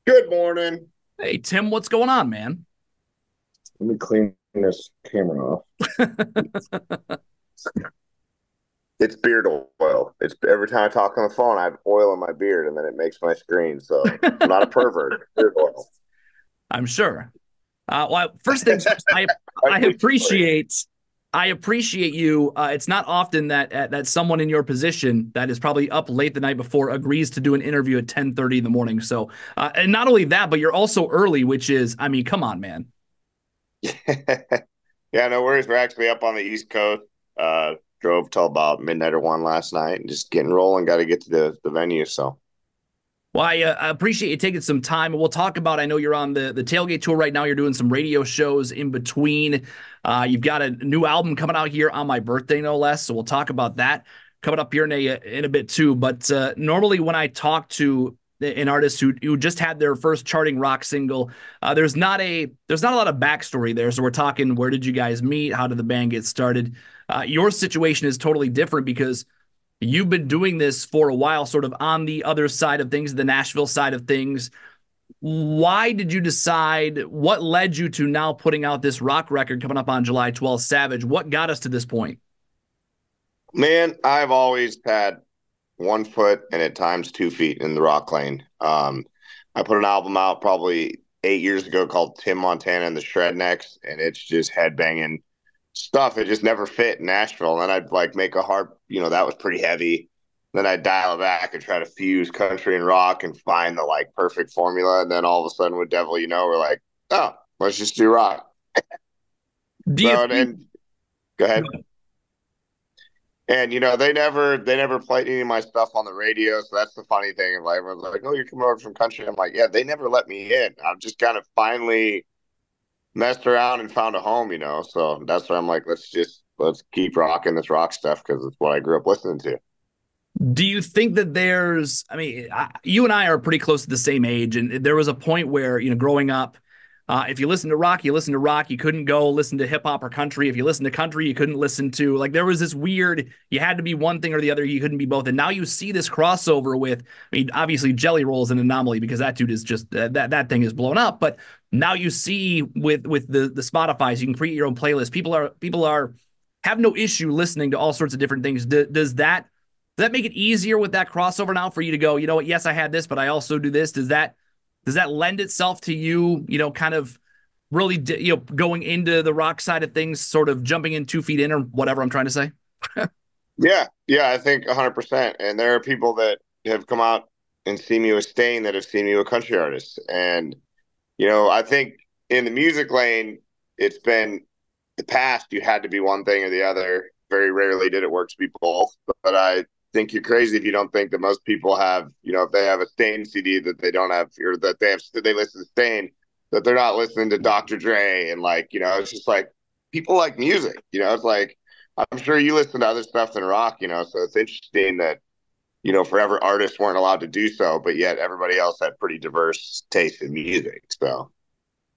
Good morning. Hey, Tim, what's going on, man? Let me clean this camera off. It's beard oil. It's every time I talk on the phone, I have oil in my beard, and then it makes my screen. So I'm not a pervert. It's beard oil. I'm sure. Well, first things first, I Likely story. appreciate you. It's not often that someone in your position that is probably up late the night before agrees to do an interview at 10:30 in the morning. So, and not only that, but you're also early, which is, I mean, come on, man. Yeah, no worries. We're actually up on the East Coast. Drove till about midnight or one last night, and just getting rolling. Got to get to the venue. So Well, I appreciate you taking some time. We'll talk about. I know you're on the tailgate tour right now. You're doing some radio shows in between. You've got a new album coming out here on my birthday, no less. So we'll talk about that coming up here in a bit too. But normally, when I talk to an artist who just had their first charting rock single, there's not a lot of backstory there. So we're talking, where did you guys meet? How did the band get started? Your situation is totally different because you've been doing this for a while, sort of on the other side of things, the Nashville side of things. Why did you decide? What led you to now putting out this rock record coming up on July 12th, Savage? What got us to this point? man, I've always had 1 foot and at times 2 feet in the rock lane. I put an album out probably 8 years ago called Tim Montana and the Shrednecks, and it's just headbanging stuff. It just never fit in Nashville. And then I'd like make a hard, that was pretty heavy. Then I'd dial it back and try to fuse country and rock and find the like perfect formula. And then all of a sudden with Devil we're like, oh, let's just do rock. Do you So think? and go ahead. And they never played any of my stuff on the radio, so that's the funny thing. Like everyone's like, "Oh, you're coming over from country." I'm like, "Yeah, they never let me in. I've just kind of finally messed around and found a home." So that's why I'm like, let's keep rocking this rock stuff because it's what I grew up listening to. Do you think that I mean, you and I are pretty close to the same age, and there was a point where, growing up, if you listen to rock, you listen to rock. You couldn't go listen to hip hop or country. If you listen to country, you couldn't listen to, like, there was this weird, you had to be one thing or the other. You couldn't be both. And now you see this crossover with, I mean, obviously Jelly Roll is an anomaly because that dude is just, that thing is blown up. But now you see with the Spotify's, you can create your own playlist. People are have no issue listening to all sorts of different things. Does that make it easier with that crossover now for you to go, you know what? Yes, I had this, but I also do this. Does that lend itself to you, kind of really, going into the rock side of things, sort of jumping in 2 feet in or whatever I'm trying to say? Yeah, I think 100%. And there are people that have come out and seen me with Staind that have seen me with country artists, and I think in the music lane, it's been the past. You had to be one thing or the other. Very rarely did it work to be both. But I think you're crazy if you don't think that most people have, if they have a Stain CD that they don't have, or that they listen to Stain, that they're not listening to Dr. Dre and like, it's just like people like music. It's like I'm sure you listen to other stuff than rock. So it's interesting that forever artists weren't allowed to do so, but yet everybody else had pretty diverse taste in music. So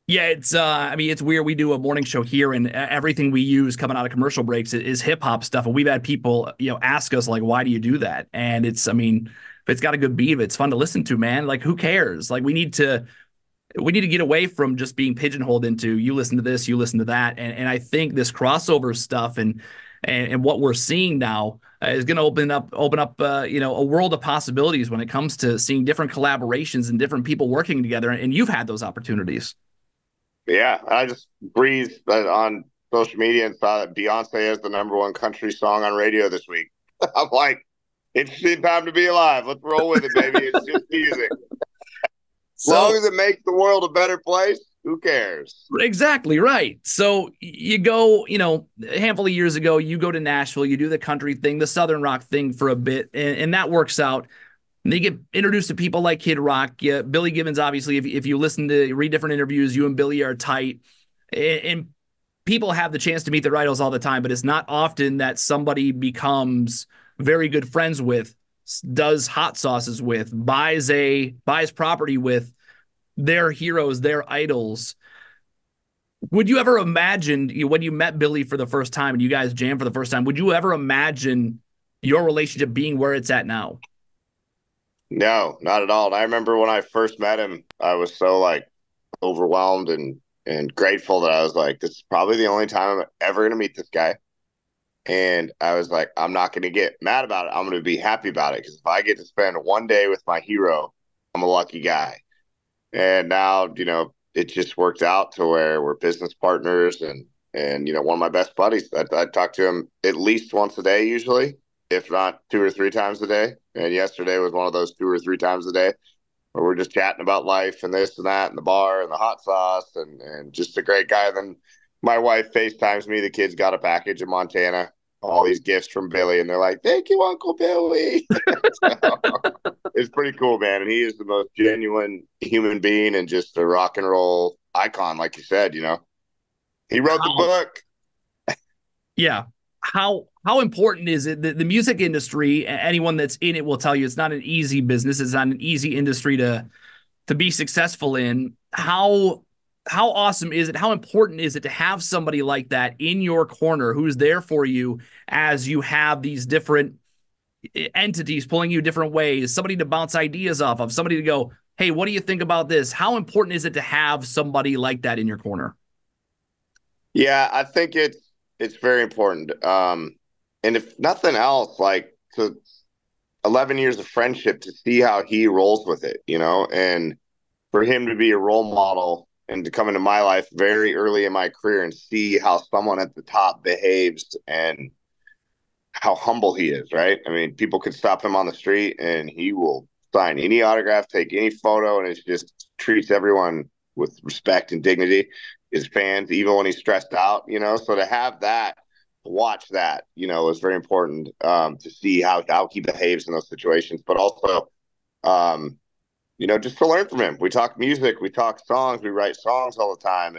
Yeah, I mean, it's weird. We do a morning show here, and everything we use coming out of commercial breaks is hip hop stuff. And we've had people, ask us, like, why do you do that? And I mean, if it's got a good beat, if it's fun to listen to, man, like, who cares? Like, we need to get away from just being pigeonholed into, you listen to this, you listen to that. And I think this crossover stuff and what we're seeing now is going to open up a world of possibilities when it comes to seeing different collaborations and different people working together. And you've had those opportunities. yeah, I just breezed on social media and saw that Beyonce has the number one country song on radio this week. I'm like, interesting time to be alive. Let's roll with it, baby. It's just music. As long So as it makes the world a better place, who cares? exactly right. So you go, a handful of years ago, you go to Nashville, you do the country thing, the Southern rock thing for a bit, and that works out. And they get introduced to people like Kid Rock. Yeah, Billy Gibbons, obviously, if you listen to read different interviews, you and Billy are tight. And people have the chance to meet their idols all the time, but it's not often that somebody becomes very good friends with, does hot sauces with, buys property with their heroes, their idols. Would you ever imagine, when you met Billy for the first time and you guys jammed for the first time, would you ever imagine your relationship being where it's at now? No, not at all. And I remember when I first met him, I was so like overwhelmed and grateful that I was like, this is probably the only time I'm ever gonna meet this guy. And I was like, I'm not gonna get mad about it. I'm gonna be happy about it because if I get to spend one day with my hero, I'm a lucky guy. And now, it just worked out to where we're business partners and one of my best buddies. I talk to him at least once a day usually, if not 2 or 3 times a day. And yesterday was one of those 2 or 3 times a day where we're just chatting about life and this and that and the bar and the hot sauce and just a great guy. Then my wife FaceTimes me. The kids got a package in Montana, all these gifts from Billy, and they're like, "Thank you, Uncle Billy." So, it's pretty cool, man. And he is the most genuine human being and just a rock and roll icon, like you said. He wrote the How book. Yeah. How important is it? The music industry, anyone that's in it will tell you it's not an easy business. It's not an easy industry to be successful in. How awesome is it? How important is it to have somebody like that in your corner who's there for you as you have these different entities pulling you different ways, somebody to bounce ideas off of, somebody to go, hey, what do you think about this? How important is it to have somebody like that in your corner? Yeah, I think it's very important. And if nothing else, like to 11 years of friendship to see how he rolls with it, and for him to be a role model and to come into my life very early in my career and see how someone at the top behaves and how humble he is, right? I mean, people could stop him on the street and he will sign any autograph, take any photo, and it just treats everyone with respect and dignity. His fans, even when he's stressed out. So to have that, to watch that, is very important to see how he behaves in those situations, but also, just to learn from him. We talk music, we talk songs, we write songs all the time,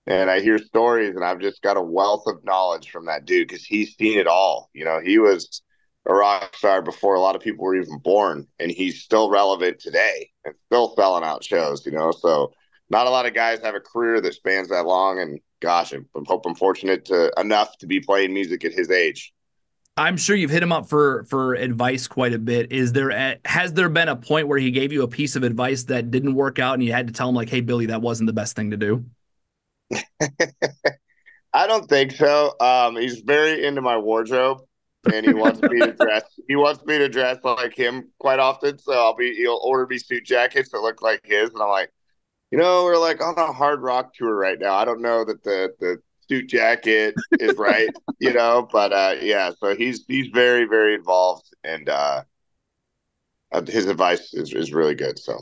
and I hear stories, and I've just got a wealth of knowledge from that dude because he's seen it all. He was a rock star before a lot of people were even born, and he's still relevant today and still selling out shows. So not a lot of guys have a career that spans that long. And gosh, I hope I'm fortunate enough to be playing music at his age. I'm sure you've hit him up for advice quite a bit. Has there been a point where he gave you a piece of advice that didn't work out and you had to tell him like, "Hey Billy, that wasn't the best thing to do"? I don't think so. He's very into my wardrobe, and he wants me to dress. He wants me to dress like him quite often. So he'll order me suit jackets that look like his, and I'm like, we're like on a hard rock tour right now. I don't know that the suit jacket is right, but yeah. So he's very very involved, and his advice is really good. So.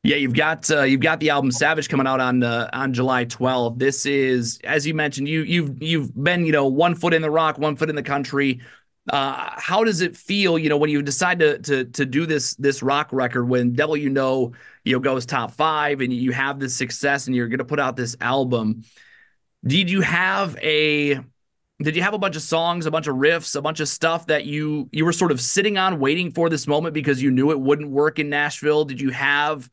Yeah, you've got the album Savage coming out on July 12th. This is, as you mentioned, you've been, 1 foot in the rock, 1 foot in the country. How does it feel, when you decide to do this rock record when Devil goes top 5 and you have this success and you're gonna put out this album? Did you have a did you have a bunch of songs, a bunch of riffs, a bunch of stuff that you were sort of sitting on waiting for this moment because you knew it wouldn't work in Nashville? Did you have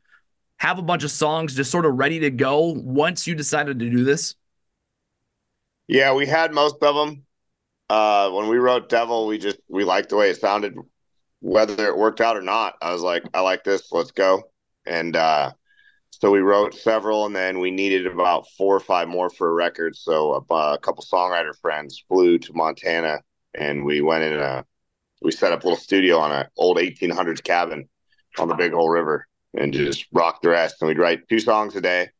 a bunch of songs just sort of ready to go once you decided to do this? Yeah, we had most of them. When we wrote Devil, we liked the way it sounded, whether it worked out or not. I was like, I like this, let's go. And so we wrote several, and then we needed about 4 or 5 more for a record. So a couple songwriter friends flew to Montana, and we went we set up a little studio on an old 1800s cabin on the Big Hole River and just rocked the rest. And we'd write 2 songs a day.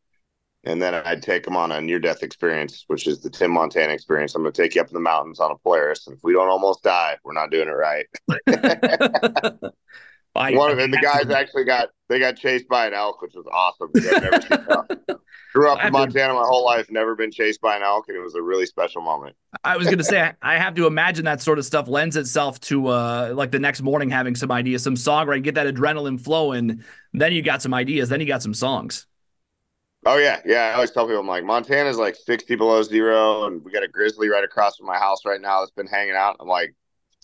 And then I'd take them on a near-death experience, which is the Tim Montana experience. I'm going to take you up in the mountains on a Polaris, and if we don't almost die, we're not doing it right. I, One I of them, the have guys to actually got chased by an elk, which was awesome because I've never seen that. Grew I up in have to Montana my whole life, never been chased by an elk, and it was a really special moment. I was gonna say I have to imagine that sort of stuff lends itself to like the next morning having some ideas, some songwriting, get that adrenaline flowing. Then you got some ideas. Then you got some songs. Oh yeah, yeah. I always tell people I'm like Montana's like 60 below zero, and we got a grizzly right across from my house right now that's been hanging out. I'm like,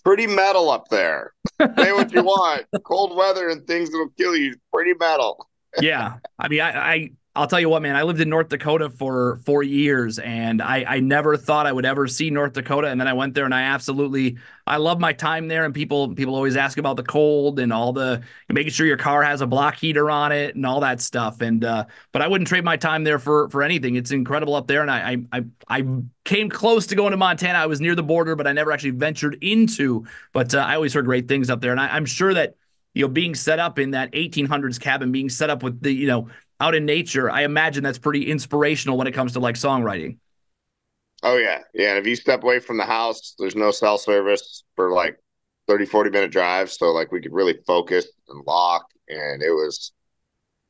pretty metal up there. Say what you want. Cold weather and things that'll kill you. Pretty metal. Yeah, I mean, I'll tell you what, man, I lived in North Dakota for 4 years, and I never thought I would ever see North Dakota. And then I went there, and I love my time there. And people always ask about the cold and all the making sure your car has a block heater on it and all that stuff. And but I wouldn't trade my time there for anything. It's incredible up there. And I came close to going to Montana. I was near the border, but I never actually ventured into. But I always heard great things up there, and I'm sure that being set up in that 1800s cabin, being set up with the out in nature, I imagine that's pretty inspirational when it comes to like songwriting. Oh yeah. Yeah. And if you step away from the house, there's no cell service for like 30, 40 minute drive. So like we could really focus and lock. And it was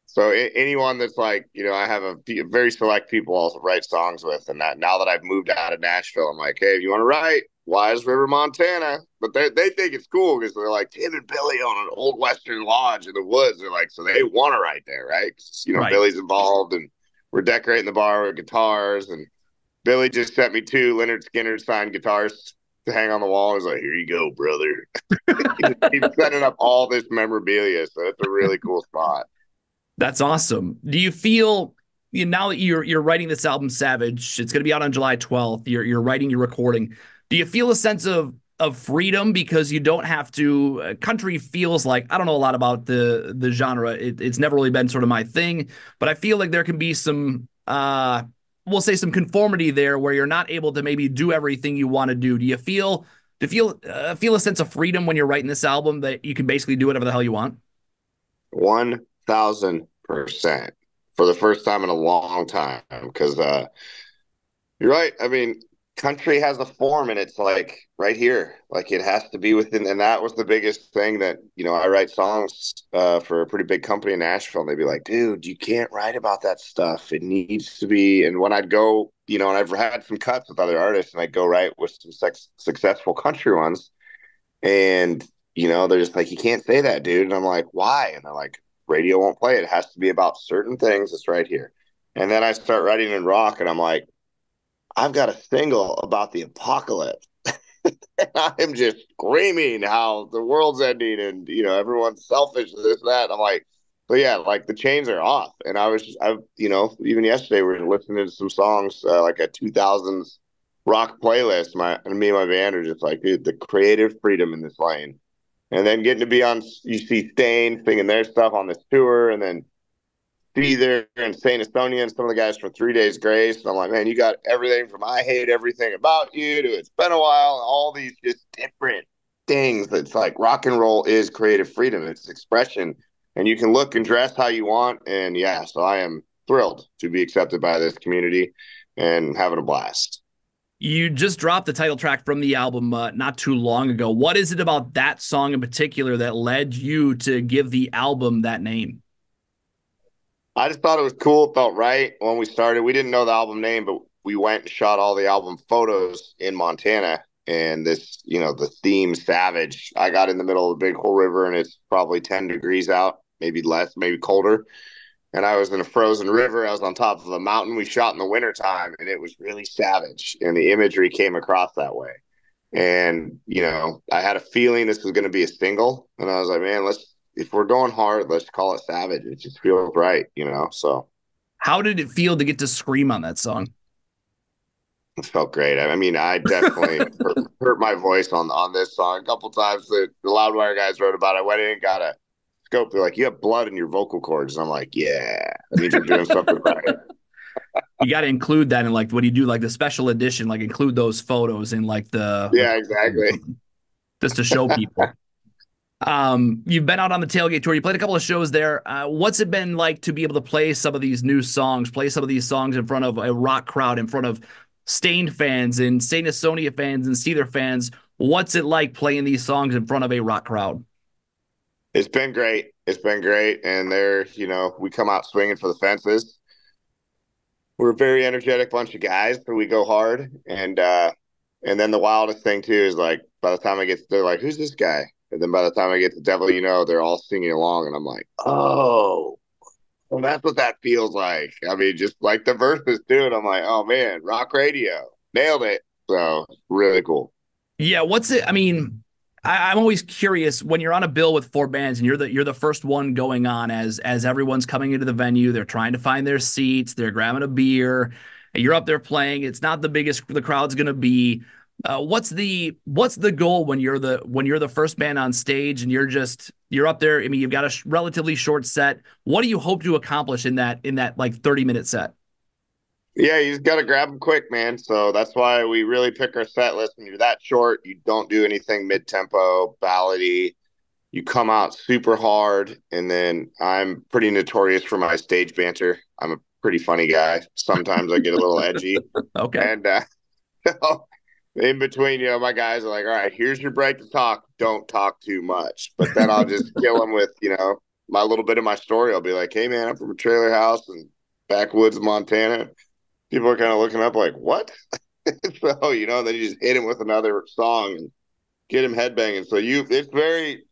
so anyone that's like, I have a very select people I'll write songs with. And that now that I've moved out of Nashville, I'm like, hey, if you want to write Wise River, Montana. But they think it's cool because they're like Tim and Billy on an old Western lodge in the woods. They're like, so they want to write there, right? 'Cause, Right. Billy's involved and we're decorating the bar with guitars. And Billy just sent me two Leonard Skinner signed guitars to hang on the wall. He's like, here you go, brother. He's setting up all this memorabilia. So it's a really cool spot. That's awesome. Do you feel now that you're writing this album, Savage? It's going to be out on July 12th. You're writing, you're recording. Do you feel a sense of freedom because you don't have to? Country feels like I don't know a lot about the genre. It's never really been sort of my thing, but I feel like there can be some we'll say some conformity there where you're not able to maybe do everything you want to do. Do you feel a sense of freedom when you're writing this album that you can basically do whatever the hell you want? 1,000% for the first time in a long time. Because you're right. I mean, country has a form and it's like right here. Like it has to be within. And that was the biggest thing that, I write songs for a pretty big company in Nashville. And they'd be like, dude, you can't write about that stuff. It needs to be. And when I'd go, and I've had some cuts with other artists and I'd go write with some successful country ones. And, they're just like, you can't say that, dude. And I'm like, why? And they're like, radio won't play it. It has to be about certain things. It's right here. And then I start writing in rock and I'm like, I've got a single about the apocalypse. And I'm just screaming how the world's ending and, everyone's selfish, this, that. I'm like, but yeah, like the chains are off. And even yesterday we were listening to some songs, like a 2000s rock playlist. Me and my band are just like, dude, the creative freedom in this lane. And then getting to be on, you see Staind singing their stuff on this tour, and then Seether and Saint Estonia and some of the guys from 3 Days Grace. And I'm like, man, you got everything from I Hate Everything About You to It's Been a While, and all these just different things. It's like rock and roll is creative freedom, it's expression, and you can look and dress how you want. And yeah, so I am thrilled to be accepted by this community and having a blast. You just dropped the title track from the album not too long ago. What is it about that song in particular that led you to give the album that name? I just thought it was cool. It felt right when we started. We didn't know the album name, but we went and shot all the album photos in Montana. And this, the theme Savage, I got in the middle of the Big Hole River and it's probably 10 degrees out, maybe less, maybe colder. And I was in a frozen river. I was on top of a mountain. We shot in the wintertime and it was really savage. And the imagery came across that way. And, I had a feeling this was going to be a single. And I was like, man, if we're going hard, let's call it Savage. It just feels right. So How did it feel to get to scream on that song? it felt great. I mean, I definitely hurt my voice on this song a couple times. The Loudwire guys wrote about it. I went in and got a scope. They're like, you have blood in your vocal cords. And I'm like, yeah, that means you're doing something right. You got to include that in like what do you do like the special edition, like include those photos in like the Yeah, exactly. just to show people. You've been out on the tailgate tour. You played a couple of shows there. What's it been like to be able to play some of these new songs, play some of these songs in front of a rock crowd, in front of Staind fans and Staind and Seether fans and Seether fans? What's it like playing these songs in front of a rock crowd? It's been great. It's been great. And we come out swinging for the fences. We're a very energetic bunch of guys, so we go hard. And then the wildest thing too is like by the time I get, they're like, "Who's this guy?" And then by the time I get to Devil, they're all singing along, and I'm like, "Oh, well, that's what that feels like." I mean, just like the verses too, and I'm like, "Oh man, rock radio, nailed it!" So really cool. Yeah, what's it? I mean, I'm always curious when you're on a bill with four bands and you're the first one going on as everyone's coming into the venue. They're trying to find their seats. They're grabbing a beer. You're up there playing. It's not the biggest the crowd's going to be. What's the goal when you're the first band on stage and you're up there? I mean, you've got a relatively short set. What do you hope to accomplish in that like 30-minute set? Yeah, you just got to grab them quick, man. So that's why we really pick our set list. When you're that short, you don't do anything mid tempo, ballady. You come out super hard, and then I'm pretty notorious for my stage banter. I'm a pretty funny guy. Sometimes I get a little edgy, Okay. and in between, my guys are like, "All right, here's your break to talk. Don't talk too much." But then I'll just kill them with, my little bit of my story. I'll be like, "Hey, man, I'm from a trailer house in backwoods of Montana." People are kind of looking up like, "What?" So then you just hit him with another song and get him headbanging. So it's very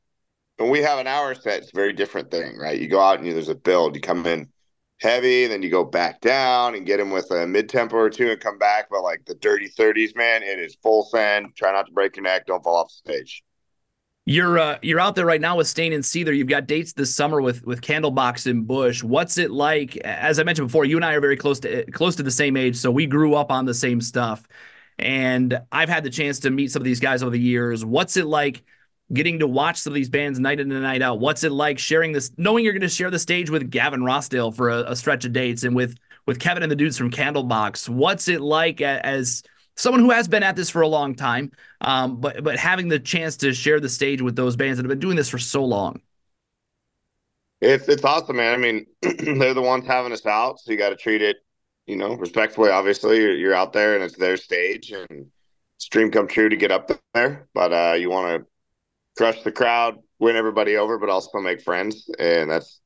when we have an hour set, it's a very different thing, right? You go out and there's a build. You come in heavy, and then you go back down and get him with a mid tempo or two and come back. But like the dirty 30s, man, it is full send. Try not to break your neck. Don't fall off the stage. You're out there right now with Staind and Seether. You've got dates this summer with Candlebox and Bush. What's it like? As I mentioned before, you and I are very close to the same age, so we grew up on the same stuff. And I've had the chance to meet some of these guys over the years. What's it like getting to watch some of these bands night in and night out? What's it like sharing this, knowing you're going to share the stage with Gavin Rossdale for a stretch of dates and with Kevin and the dudes from Candlebox? What's it like as someone who has been at this for a long time, but having the chance to share the stage with those bands that have been doing this for so long? It's awesome, man. I mean, they're the ones having us out, so you got to treat it, respectfully. Obviously, you're out there, and it's their stage, and it's a dream come true to get up there. But you want to crush the crowd, win everybody over, but also make friends, and that's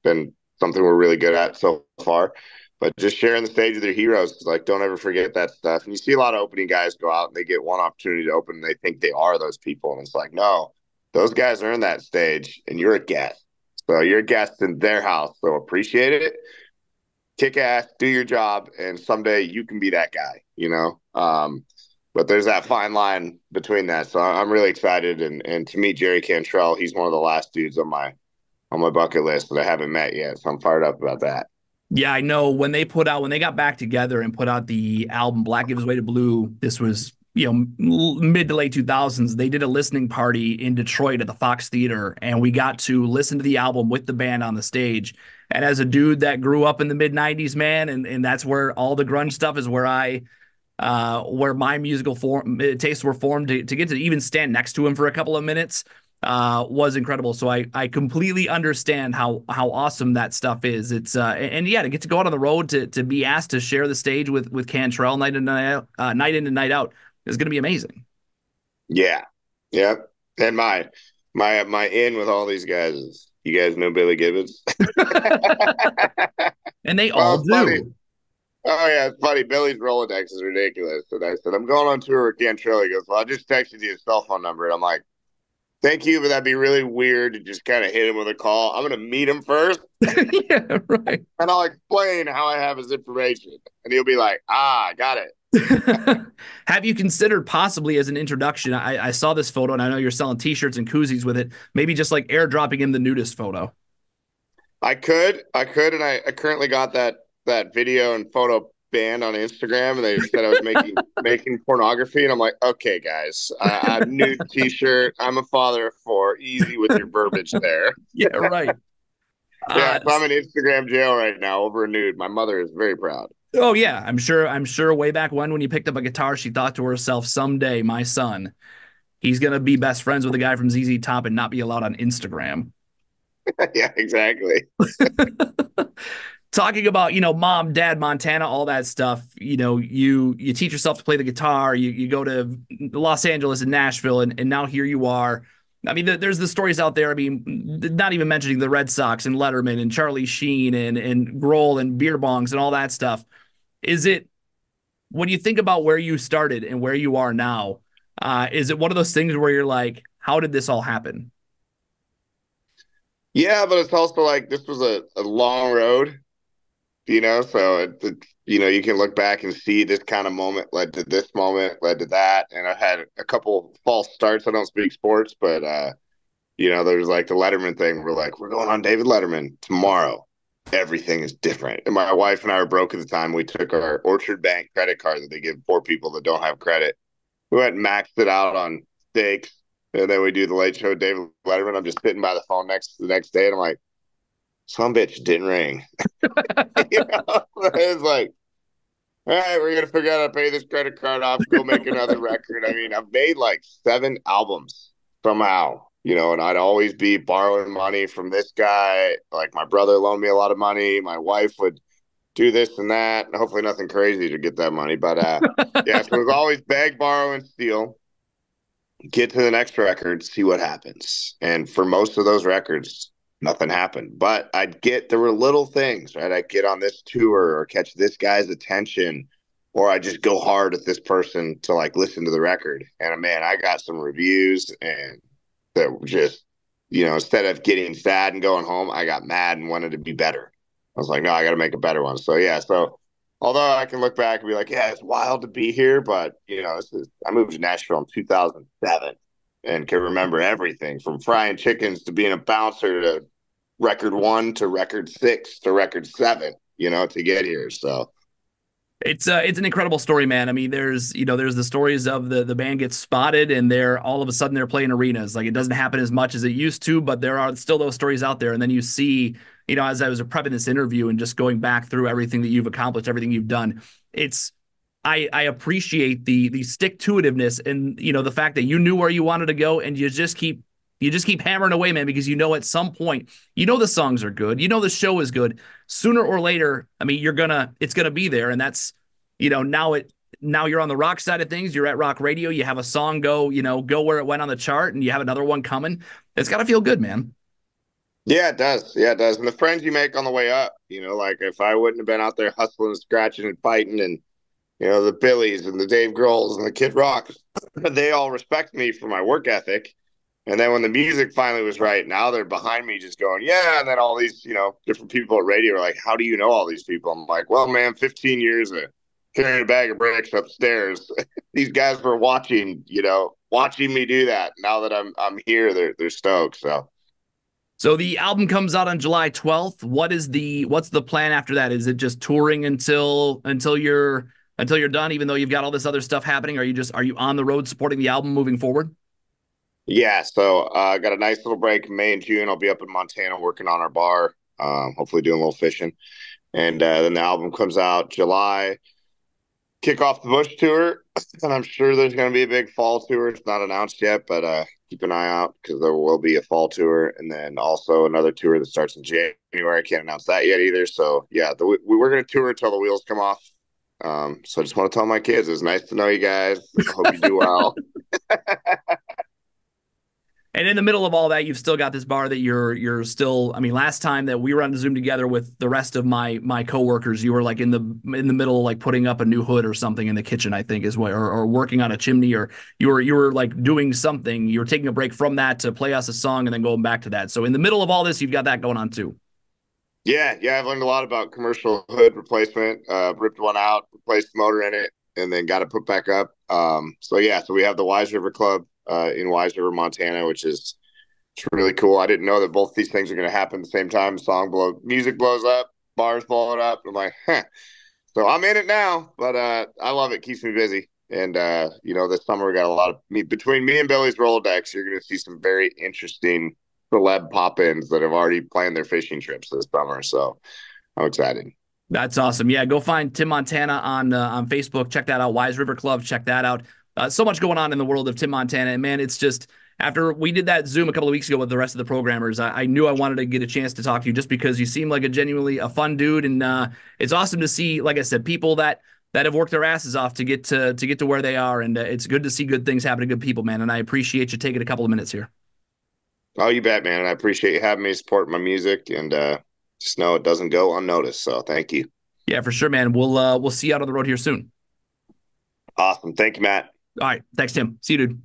been something we're really good at so far. But just sharing the stage with your heroes, like don't ever forget that stuff. And you see a lot of opening guys go out and they get one opportunity to open, and they think they are those people, and it's like no, those guys are in that stage, and you're a guest. So you're a guest in their house. So appreciate it, kick ass, do your job, and someday you can be that guy. But there's that fine line between that. So I'm really excited, and to meet Jerry Cantrell, he's one of the last dudes on my bucket list that I haven't met yet. So I'm fired up about that. Yeah, I know when they got back together and put out the album Black Gives Way to Blue, this was, mid to late 2000s. They did a listening party in Detroit at the Fox Theater, and we got to listen to the album with the band on the stage. And as a dude that grew up in the mid 90s, man, and that's where all the grunge stuff is where my musical tastes were formed to get to even stand next to him for a couple of minutes was incredible. So I completely understand how awesome that stuff is. It's and yeah, to get to go out on the road to be asked to share the stage with Cantrell night in and night out, night in and night out is going to be amazing. Yeah. Yep. And my in with all these guys is you guys know Billy Gibbons. And they all Well, it's funny. do. Oh yeah, it's funny. Billy's Rolodex is ridiculous. And I said, I'm going on tour with Cantrell. He goes, well, I just texted you his cell phone number. And I'm like, thank you, but that'd be really weird to just kind of hit him with a call. I'm gonna meet him first, Yeah, right. and I'll explain how I have his information, and he'll be like, "Ah, got it." Have you considered possibly as an introduction? I saw this photo and I know you're selling t-shirts and koozies with it. Maybe just like airdropping him the nudist photo. I could, and I currently got that video and photo banned on Instagram, and they said I was making pornography, and I'm like, okay, guys, I'm nude T-shirt. I'm a father of four. Easy with your verbiage there. Yeah, right. Yeah, Uh, so I'm in Instagram jail right now over a nude. My mother is very proud. oh yeah, I'm sure way back when you picked up a guitar, she thought to herself, someday my son, he's gonna be best friends with a guy from ZZ Top and not be allowed on Instagram. Yeah, exactly. Talking about mom, dad, Montana, all that stuff. You teach yourself to play the guitar. You go to Los Angeles and Nashville, and now here you are. I mean, there's the stories out there. I mean, not even mentioning the Red Sox and Letterman and Charlie Sheen and Grohl and beer bongs and all that stuff. Is it when you think about where you started and where you are now? Is it one of those things where you're like, how did this all happen? Yeah, but it's also like this was a long road. So you can look back and see this kind of moment led to this moment, led to that. And I had a couple false starts. I don't speak sports, but, there's like the Letterman thing. We're like, we're going on David Letterman tomorrow. Everything is different. And my wife and I were broke at the time. We took our Orchard Bank credit card that they give poor people that don't have credit. We went and maxed it out on steaks. And then we do the late show with David Letterman. I'm just sitting by the phone the next day, and I'm like, some bitch didn't ring. It's like, all right, we're gonna figure out how to pay this credit card off, go make another record. I mean, I've made like 7 albums somehow, and I'd always be borrowing money from this guy. Like my brother loaned me a lot of money. My wife would do this and that, and hopefully nothing crazy to get that money. But yeah, so it was always beg, borrow, and steal. Get to the next record, see what happens. And for most of those records, nothing happened. But there were little things, right? I'd get on this tour or catch this guy's attention, or I just go hard at this person to like listen to the record. And man, I got some reviews and that were just, instead of getting sad and going home, I got mad and wanted to be better. I was like, no, I got to make a better one. So yeah, although I can look back and be like, yeah, it's wild to be here, but I moved to Nashville in 2007 and can remember everything from frying chickens to being a bouncer to record 1 to record 6 to record 7, to get here. So it's an incredible story, man. I mean, there's the stories of the band gets spotted and they're all of a sudden they're playing arenas. Like it doesn't happen as much as it used to, but there are still those stories out there. And then you see, as I was prepping this interview and just going back through everything that you've accomplished, everything you've done, I appreciate the stick-to-itiveness and the fact that you knew where you wanted to go and you just keep hammering away, man, because at some point, the songs are good, the show is good. Sooner or later, I mean, it's gonna be there, and that's now you're on the rock side of things. You're at rock radio. You have a song go where it went on the chart, and you have another one coming. It's got to feel good, man. Yeah, it does. Yeah, it does. And the friends you make on the way up, like if I wouldn't have been out there hustling and scratching and fighting and, the Billies and the Dave Grohls and the Kid Rocks, they all respect me for my work ethic. And then when the music finally was right, now they're behind me just going, yeah. And then all these, different people at radio are like, how do you know all these people? I'm like, well, man, 15 years of carrying a bag of bricks upstairs. These guys were watching me do that. Now that I'm here, they're stoked. So the album comes out on July 12th. What's the plan after that? Is it just touring until you're done, even though you've got all this other stuff happening? Are you on the road supporting the album moving forward? Yeah, so I got a nice little break in May and June. I'll be up in Montana working on our bar, hopefully doing a little fishing. And then the album comes out July. Kick off the Bush tour, and I'm sure there's going to be a big fall tour. It's not announced yet, but keep an eye out because there will be a fall tour, and then also another tour that starts in January. I can't announce that yet either. So yeah, we're going to tour until the wheels come off. So I just want to tell my kids, it's nice to know you guys. I hope you do well. And in the middle of all that, you've still got this bar that you're still. I mean, last time that we were on the Zoom together with the rest of my coworkers, you were like in the middle, like putting up a new hood or something in the kitchen, I think is what, or working on a chimney, or you were like doing something. You were taking a break from that to play us a song and then going back to that. So in the middle of all this, you've got that going on too. Yeah, I've learned a lot about commercial hood replacement. Ripped one out, replaced the motor in it, and then got it put back up. So we have the Wise River Club in Wise River, Montana, which is it's really cool. I didn't know that both these things are going to happen at the same time. Music blows up, bars blowing up. I'm like, huh. So I'm in it now, but I love it. Keeps me busy. And this summer we got a lot of between me and Billy's Rolodex. You're going to see some very interesting celeb pop-ins that have already planned their fishing trips this summer. So I'm excited. That's awesome. Yeah, go find Tim Montana on Facebook. Check that out. Wise River Club. Check that out. So much going on in the world of Tim Montana. And man, it's just after we did that Zoom a couple of weeks ago with the rest of the programmers, I knew I wanted to get a chance to talk to you just because you seem like a genuinely a fun dude. And it's awesome to see, like I said, people that have worked their asses off to get to where they are. And it's good to see good things happen to good people, man. And I appreciate you taking a couple of minutes here. Oh, you bet, man. And I appreciate you having me support my music, and just know it doesn't go unnoticed. So thank you. Yeah, for sure, man. We'll see you out on the road here soon. Awesome. Thank you, Matt. All right. Thanks, Tim. See you, dude.